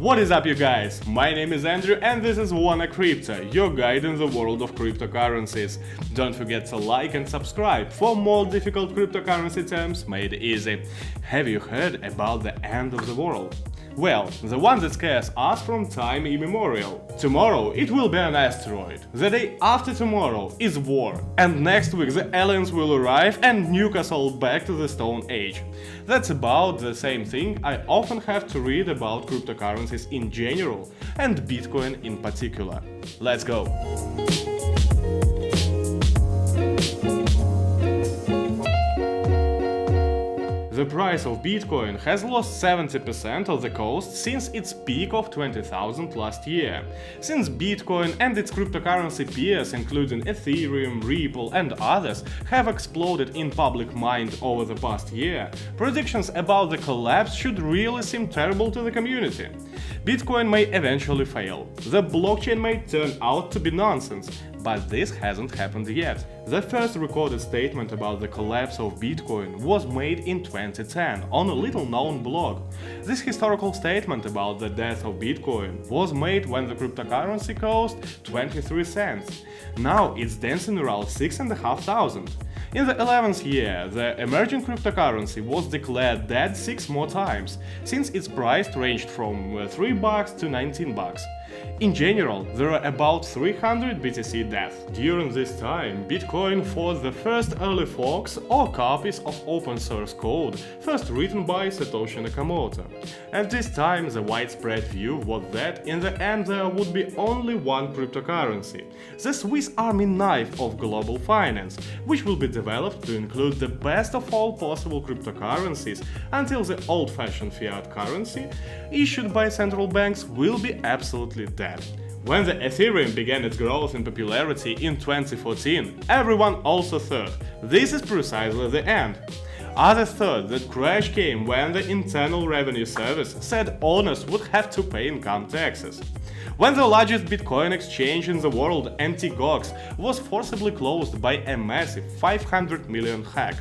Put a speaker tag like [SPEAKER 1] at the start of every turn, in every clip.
[SPEAKER 1] What is up, you guys? My name is Andrew and this is Wanna Crypto, your guide in the world of cryptocurrencies. Don't forget to like and subscribe for more difficult cryptocurrency terms made easy. Have you heard about the end of the world? Well, the one that scares us from time immemorial. Tomorrow it will be an asteroid. The day after tomorrow is war. And next week the aliens will arrive and nuke us all back to the Stone Age. That's about the same thing I often have to read about cryptocurrencies in general and Bitcoin in particular. Let's go! The price of Bitcoin has lost 70% of the cost since its peak of 20,000 last year. Since Bitcoin and its cryptocurrency peers, including Ethereum, Ripple and others, have exploded in public mind over the past year, predictions about the collapse should really seem terrible to the community. Bitcoin may eventually fail. The blockchain may turn out to be nonsense. But this hasn't happened yet. The first recorded statement about the collapse of Bitcoin was made in 2010 on a little-known blog. This historical statement about the death of Bitcoin was made when the cryptocurrency cost 23 cents. Now it's dancing around 6,500. In the 11th year, the emerging cryptocurrency was declared dead 6 more times, since its price ranged from $3 to $19. In general, there are about 300 BTC deaths. During this time, Bitcoin fought the first early forks or copies of open source code, first written by Satoshi Nakamoto. At this time, the widespread view was that in the end there would be only one cryptocurrency, the Swiss Army knife of global finance, which will be developed to include the best of all possible cryptocurrencies until the old-fashioned fiat currency, issued by central banks, will be absolutely dead. When the Ethereum began its growth in popularity in 2014, everyone also thought this is precisely the end. Others thought that crash came when the Internal Revenue Service said owners would have to pay income taxes. When the largest Bitcoin exchange in the world, Gox, was forcibly closed by a massive 500 million hack,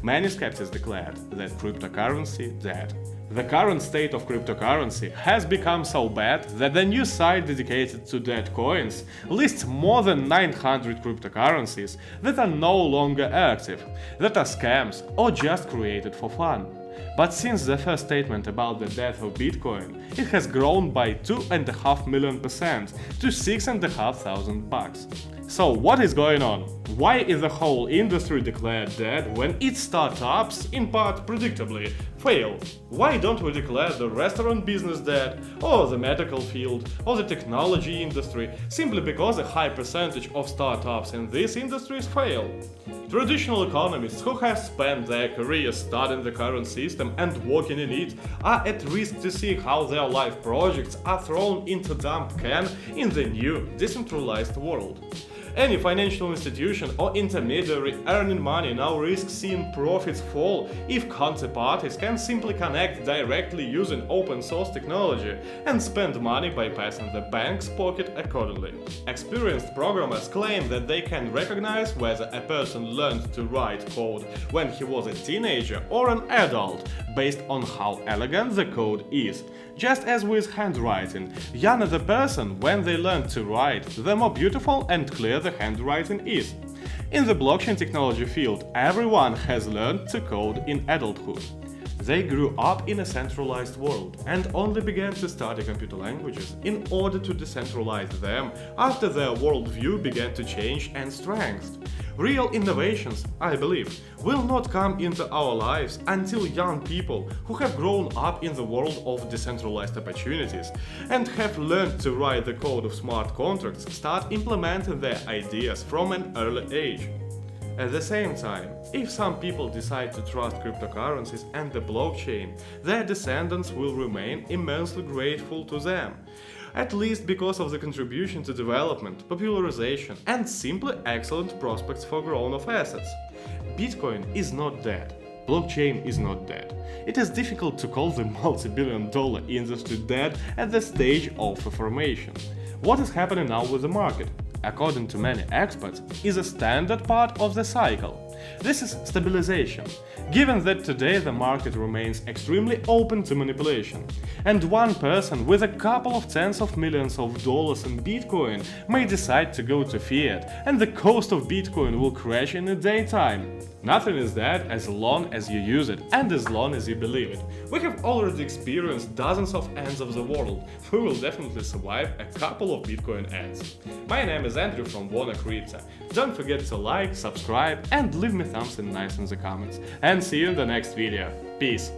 [SPEAKER 1] many skeptics declared that cryptocurrency dead. The current state of cryptocurrency has become so bad that the new site dedicated to dead coins lists more than 900 cryptocurrencies that are no longer active, that are scams or just created for fun. But since the first statement about the death of Bitcoin, it has grown by 2.5 million% to 6,500 bucks. So what is going on? Why is the whole industry declared dead when its startups, in part predictably, fail? Why don't we declare the restaurant business dead, or the medical field, or the technology industry, simply because a high percentage of startups in these industries fail? Traditional economists who have spent their careers studying the current system and working in it are at risk to see how their life projects are thrown into dump can in the new, decentralized world. Any financial institution or intermediary earning money now risks seeing profits fall if counterparties can simply connect directly using open source technology and spend money bypassing the bank's pocket accordingly. Experienced programmers claim that they can recognize whether a person learned to write code when he was a teenager or an adult based on how elegant the code is. Just as with handwriting, younger the person when they learn to write, the more beautiful and clear the handwriting is. In the blockchain technology field, everyone has learned to code in adulthood. They grew up in a centralized world and only began to study computer languages in order to decentralize them after their worldview began to change and strengthen. Real innovations, I believe, will not come into our lives until young people who have grown up in the world of decentralized opportunities and have learned to write the code of smart contracts start implementing their ideas from an early age. At the same time, if some people decide to trust cryptocurrencies and the blockchain, their descendants will remain immensely grateful to them, at least because of the contribution to development, popularization, and simply excellent prospects for growth of assets. Bitcoin is not dead. Blockchain is not dead. It is difficult to call the multi-billion-dollar industry dead at the stage of formation. What is happening now with the market? according to many experts, is a standard part of the cycle. This is stabilization, given that today the market remains extremely open to manipulation, and one person with a couple of tens of millions of dollars in Bitcoin may decide to go to fiat, and the cost of Bitcoin will crash in the daytime. Nothing is dead as long as you use it and as long as you believe it. We have already experienced dozens of ends of the world. We will definitely survive a couple of Bitcoin ends. My name is Andrew from Wanna Crypto. Don't forget to like, subscribe and leave me thumbs in nice in the comments. And see you in the next video. Peace!